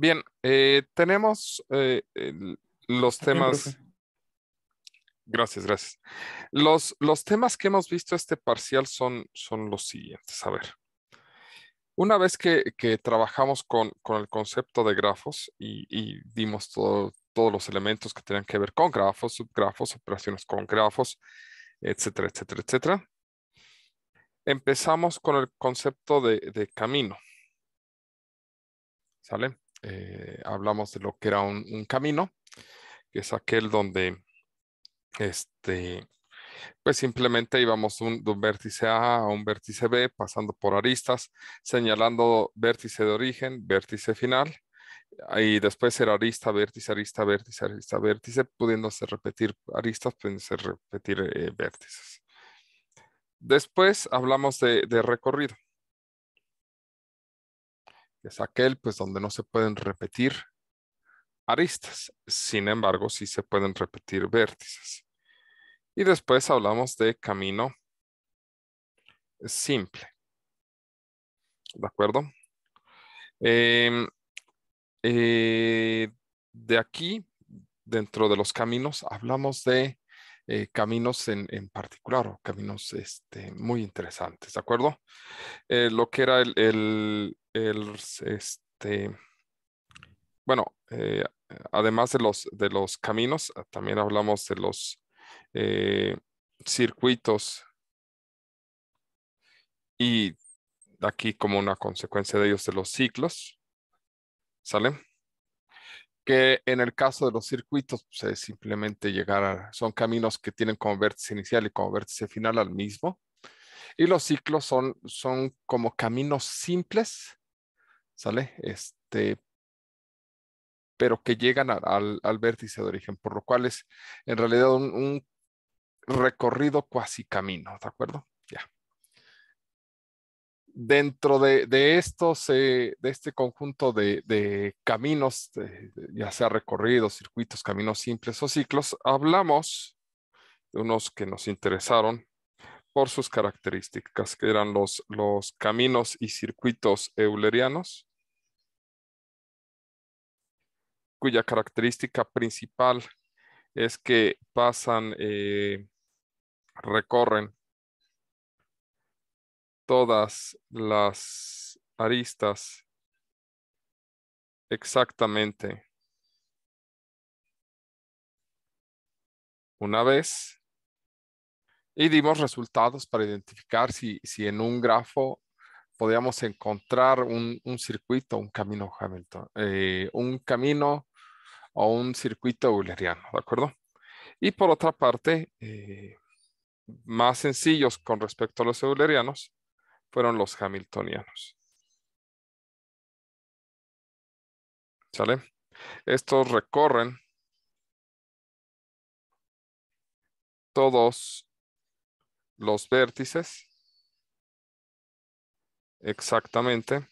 Bien, tenemos los Bien, profe. temas. Gracias, gracias. Los temas que hemos visto este parcial son los siguientes. A ver, una vez que trabajamos con el concepto de grafos y vimos todos los elementos que tenían que ver con grafos, subgrafos, operaciones con grafos, etcétera, etcétera, etcétera, empezamos con el concepto de camino, ¿sale? Hablamos de lo que era un camino, que es aquel donde este, pues simplemente íbamos de un vértice A un vértice B, pasando por aristas, señalando vértice de origen, vértice final, y después era arista, vértice, arista, vértice, arista, vértice, pudiéndose repetir aristas, pudiéndose repetir vértices. Después hablamos de recorrido, que es aquel pues donde no se pueden repetir aristas, sin embargo sí se pueden repetir vértices. Y después hablamos de camino simple, ¿de acuerdo? Em, de aquí, dentro de los caminos, hablamos de caminos en particular o caminos muy interesantes, ¿de acuerdo? Lo que era bueno, además de los caminos, también hablamos de los circuitos y aquí como una consecuencia de ellos de los ciclos, ¿sale? Que en el caso de los circuitos, pues, es simplemente son caminos que tienen como vértice inicial y como vértice final al mismo. Y los ciclos son como caminos simples, ¿sale? Pero que llegan al vértice de origen, por lo cual es en realidad un recorrido cuasi camino, ¿de acuerdo? Ya. Dentro de estos, de este conjunto de caminos, ya sea recorridos, circuitos, caminos simples o ciclos, hablamos de unos que nos interesaron por sus características, que eran los caminos y circuitos eulerianos, cuya característica principal es que recorren todas las aristas exactamente una vez y dimos resultados para identificar si en un grafo podíamos encontrar un circuito, un camino Hamilton, un camino o un circuito euleriano, ¿de acuerdo? Y por otra parte, más sencillos con respecto a los eulerianos fueron los hamiltonianos, ¿sale? Estos recorren todos los vértices exactamente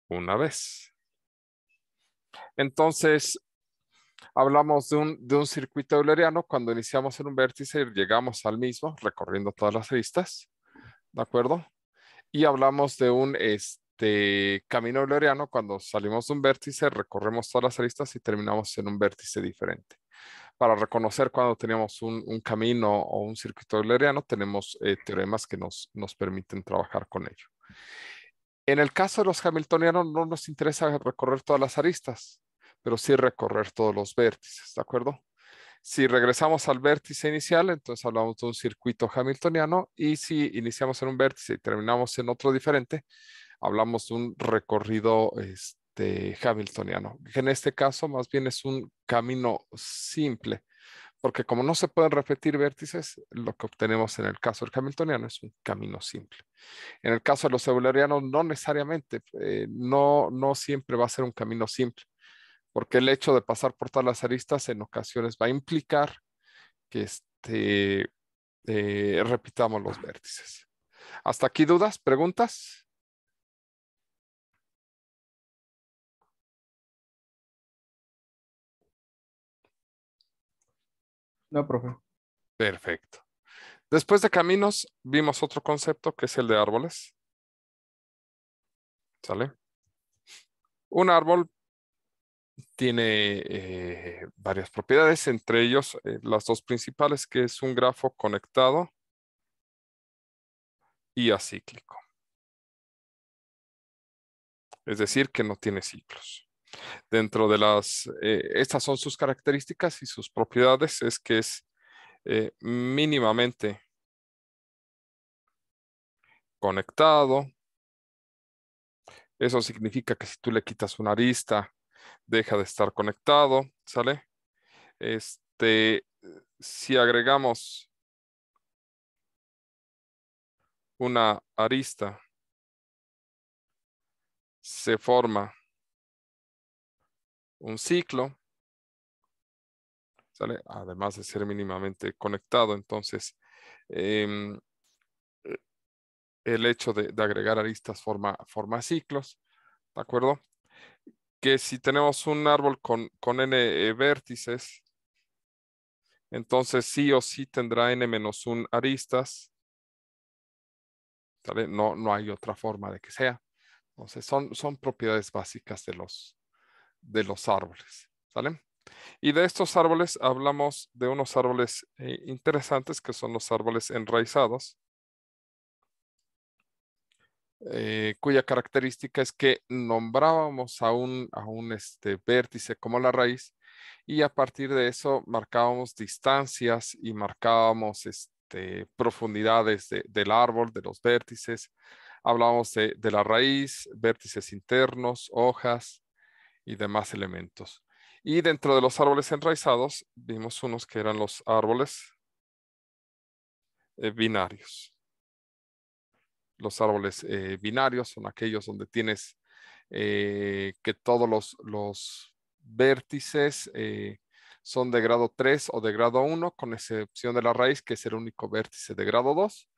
una vez. Entonces, hablamos de un circuito euleriano cuando iniciamos en un vértice y llegamos al mismo, recorriendo todas las aristas, ¿de acuerdo? Y hablamos de un camino euleriano cuando salimos de un vértice, recorremos todas las aristas y terminamos en un vértice diferente. Para reconocer cuando teníamos un camino o un circuito euleriano, tenemos teoremas que nos permiten trabajar con ello. En el caso de los hamiltonianos no nos interesa recorrer todas las aristas, pero sí recorrer todos los vértices, ¿de acuerdo? Si regresamos al vértice inicial, entonces hablamos de un circuito hamiltoniano y si iniciamos en un vértice y terminamos en otro diferente, hablamos de un recorrido hamiltoniano, que en este caso más bien es un camino simple, porque como no se pueden repetir vértices, lo que obtenemos en el caso del hamiltoniano es un camino simple. En el caso de los eulerianos, no necesariamente, no siempre va a ser un camino simple, porque el hecho de pasar por todas las aristas en ocasiones va a implicar que repitamos los vértices. ¿Hasta aquí dudas, preguntas? No, profe. Perfecto. Después de caminos, vimos otro concepto que es el de árboles. ¿Sale? Un árbol tiene varias propiedades, entre ellos las dos principales, que es un grafo conectado y acíclico. Es decir, que no tiene ciclos. Dentro de estas son sus características y sus propiedades, es que es mínimamente conectado. Eso significa que si tú le quitas una arista, deja de estar conectado, ¿sale? Si agregamos una arista, se forma un ciclo, ¿sale? Además de ser mínimamente conectado, entonces em, el hecho de agregar aristas forma ciclos, ¿de acuerdo? Que si tenemos un árbol con n vértices, entonces sí o sí tendrá n-1 aristas, ¿sale? No hay otra forma de que sea. Entonces son propiedades básicas de los árboles, ¿sale? Y de estos árboles hablamos de unos árboles interesantes que son los árboles enraizados, cuya característica es que nombrábamos a un vértice como la raíz y a partir de eso marcábamos distancias y marcábamos profundidades del árbol, de los vértices. Hablábamos de la raíz, vértices internos, hojas y demás elementos. Y dentro de los árboles enraizados vimos unos que eran los árboles binarios. Los árboles binarios son aquellos donde tienes que todos los vértices son de grado 3 o de grado 1, con excepción de la raíz, que es el único vértice de grado 2.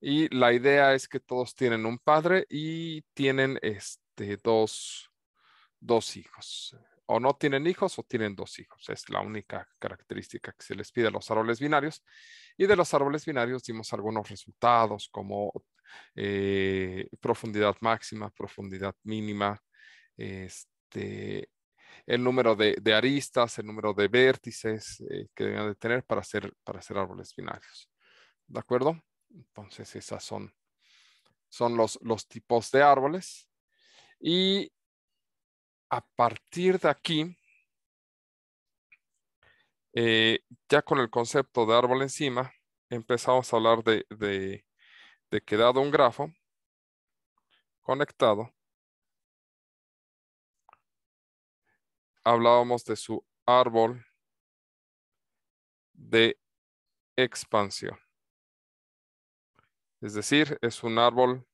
Y la idea es que todos tienen un padre y tienen dos hijos. O no tienen hijos o tienen dos hijos. Es la única característica que se les pide a los árboles binarios. Y de los árboles binarios dimos algunos resultados como profundidad máxima, profundidad mínima, este, el número de aristas, el número de vértices que deben de tener para hacer árboles binarios. ¿De acuerdo? Entonces, esas son los tipos de árboles. Y a partir de aquí, ya con el concepto de árbol encima, empezamos a hablar de que dado un grafo conectado, hablábamos de su árbol de expansión. Es decir, es un árbol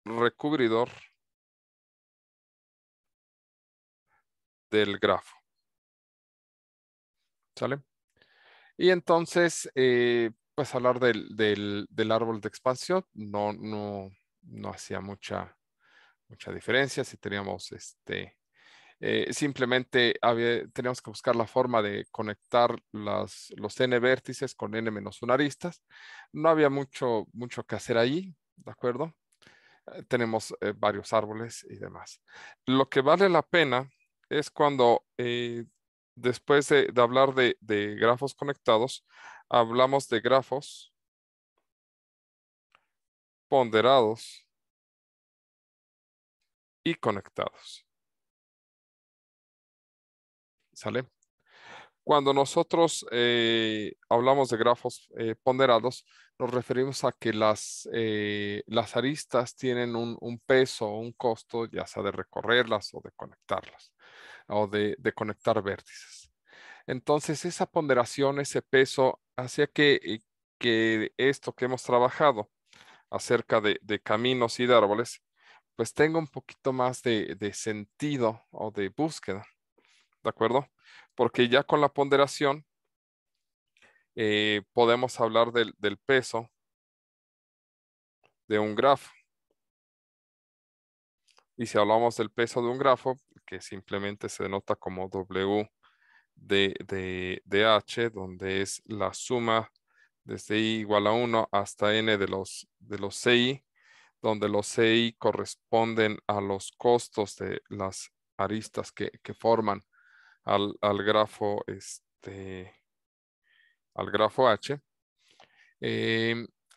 recubridor del grafo. ¿Sale? Y entonces, pues hablar del árbol de expansión no hacía mucha diferencia. Si teníamos simplemente teníamos que buscar la forma de conectar los n vértices con n-1 aristas. No había mucho que hacer allí, ¿de acuerdo? Tenemos varios árboles y demás. Lo que vale la pena es cuando después de hablar de grafos conectados, hablamos de grafos ponderados y conectados. ¿Sale? Cuando nosotros hablamos de grafos ponderados, nos referimos a que las aristas tienen un peso o un costo, ya sea de recorrerlas o de conectarlas, o de conectar vértices. Entonces, esa ponderación, ese peso, hacía que esto que hemos trabajado acerca de caminos y de árboles, pues tenga un poquito más de sentido o de búsqueda, ¿de acuerdo? Porque ya con la ponderación podemos hablar del peso de un grafo. Y si hablamos del peso de un grafo, que simplemente se denota como W de H, donde es la suma desde i igual a 1 hasta n de los ci, donde los ci corresponden a los costos de las aristas que forman al grafo, al grafo H.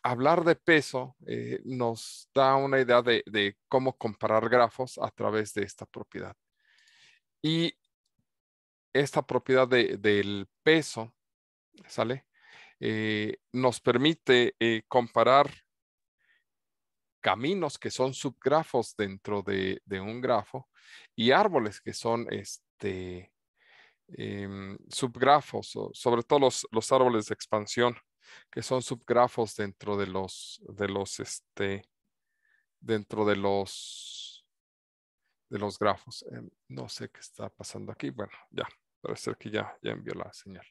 Hablar de peso nos da una idea de cómo comparar grafos a través de esta propiedad. Y esta propiedad del peso, ¿sale? Nos permite comparar caminos que son subgrafos dentro de un grafo y árboles que son subgrafos, sobre todo los árboles de expansión, que son subgrafos dentro de los grafos. No sé qué está pasando aquí. Bueno, ya, parece que ya envió la señal.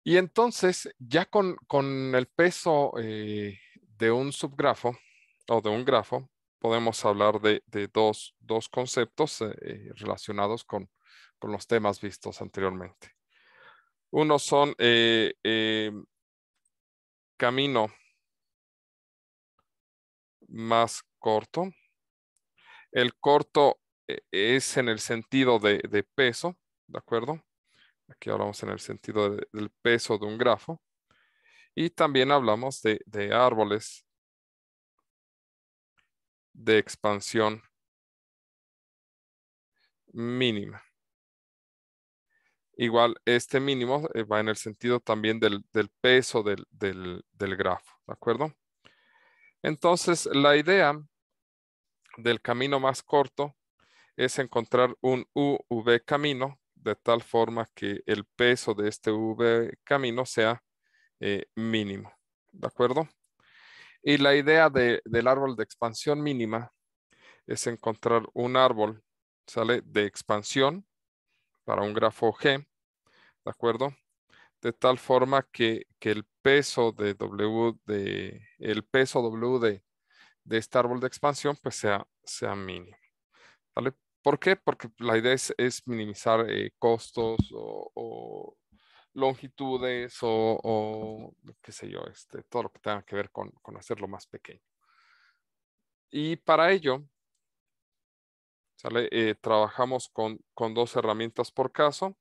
Y entonces, ya con el peso de un subgrafo o de un grafo, podemos hablar de dos conceptos relacionados con los temas vistos anteriormente. Uno son camino más corto. El corto es en el sentido de peso, ¿de acuerdo? Aquí hablamos en el sentido del peso de un grafo. Y también hablamos de árboles de expansión mínima. Igual, este mínimo va en el sentido también del peso del grafo, ¿de acuerdo? Entonces, la idea del camino más corto es encontrar un UV camino de tal forma que el peso de este UV camino sea mínimo, ¿de acuerdo? Y la idea del árbol de expansión mínima es encontrar un árbol, ¿sale? De expansión para un grafo G, ¿de acuerdo? De tal forma que el peso de W de este árbol de expansión pues sea mínimo. ¿Vale? ¿Por qué? Porque la idea es minimizar costos o longitudes o qué sé yo, todo lo que tenga que ver con hacerlo más pequeño. Y para ello, ¿sale? Trabajamos con dos herramientas por caso.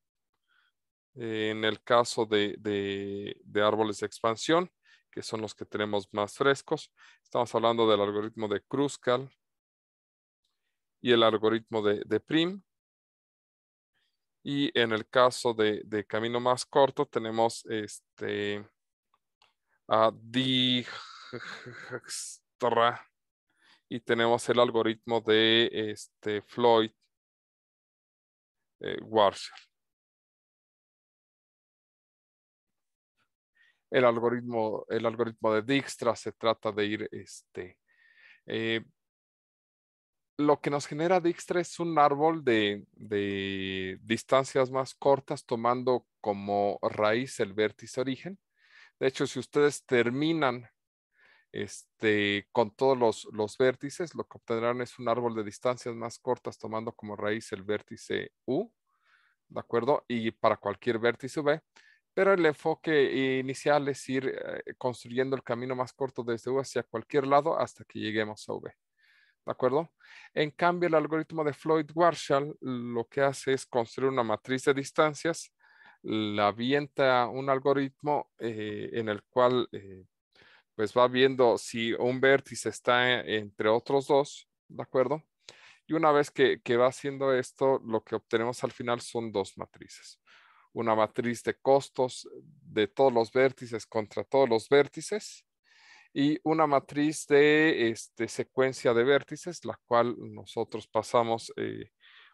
En el caso de árboles de expansión, que son los que tenemos más frescos, estamos hablando del algoritmo de Kruskal y el algoritmo de Prim. Y en el caso de camino más corto, tenemos a Dijkstra y tenemos el algoritmo de Floyd Warshall. El algoritmo de Dijkstra se trata de ir eh, lo que nos genera Dijkstra es un árbol de distancias más cortas tomando como raíz el vértice origen. De hecho, si ustedes terminan con todos los vértices, lo que obtendrán es un árbol de distancias más cortas tomando como raíz el vértice U, ¿de acuerdo? Y para cualquier vértice V. Pero el enfoque inicial es ir construyendo el camino más corto desde U hacia cualquier lado hasta que lleguemos a V. ¿De acuerdo? En cambio, el algoritmo de Floyd-Warshall lo que hace es construir una matriz de distancias, la avienta un algoritmo en el cual pues va viendo si un vértice está entre otros dos, ¿de acuerdo? Y una vez que va haciendo esto, lo que obtenemos al final son dos matrices. Una matriz de costos de todos los vértices contra todos los vértices y una matriz de secuencia de vértices, la cual nosotros pasamos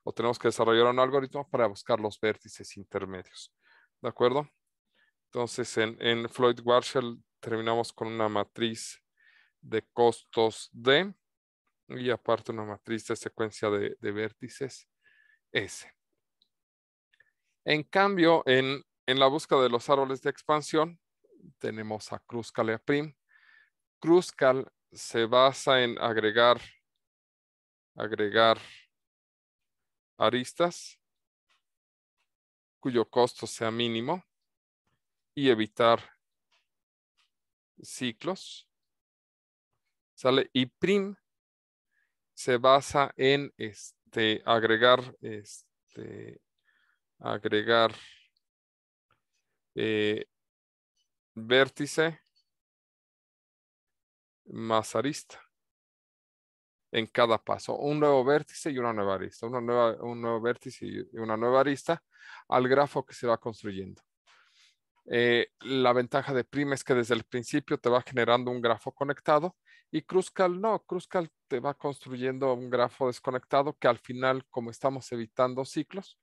o tenemos que desarrollar un algoritmo para buscar los vértices intermedios. ¿De acuerdo? Entonces, en Floyd-Warshall terminamos con una matriz de costos D y aparte una matriz de secuencia de vértices S. En cambio, en la búsqueda de los árboles de expansión, tenemos a Kruskal y a Prim. Kruskal se basa en agregar aristas cuyo costo sea mínimo y evitar ciclos, ¿sale? Y prim se basa en agregar vértice más arista en cada paso. Un nuevo vértice y una nueva arista. Un nuevo vértice y una nueva arista al grafo que se va construyendo. La ventaja de prim es que desde el principio te va generando un grafo conectado y Kruskal no. Kruskal te va construyendo un grafo desconectado que al final, como estamos evitando ciclos,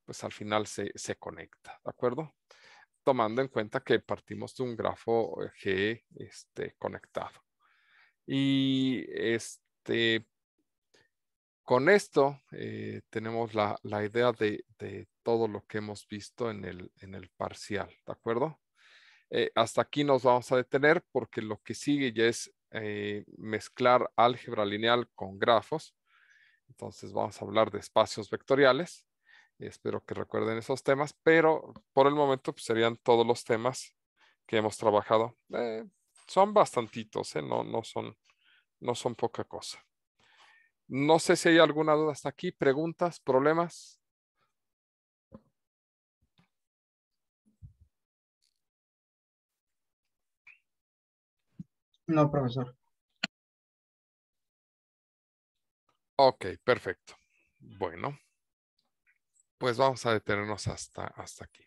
pues al final se conecta, ¿de acuerdo? Tomando en cuenta que partimos de un grafo G conectado. Y con esto tenemos la idea de todo lo que hemos visto en el parcial, ¿de acuerdo? Hasta aquí nos vamos a detener porque lo que sigue ya es mezclar álgebra lineal con grafos. Entonces vamos a hablar de espacios vectoriales. Espero que recuerden esos temas, pero por el momento pues, serían todos los temas que hemos trabajado. Son bastantitos, no son poca cosa. No sé si hay alguna duda hasta aquí, preguntas, problemas. No, profesor. Ok, perfecto. Bueno, pues vamos a detenernos hasta aquí.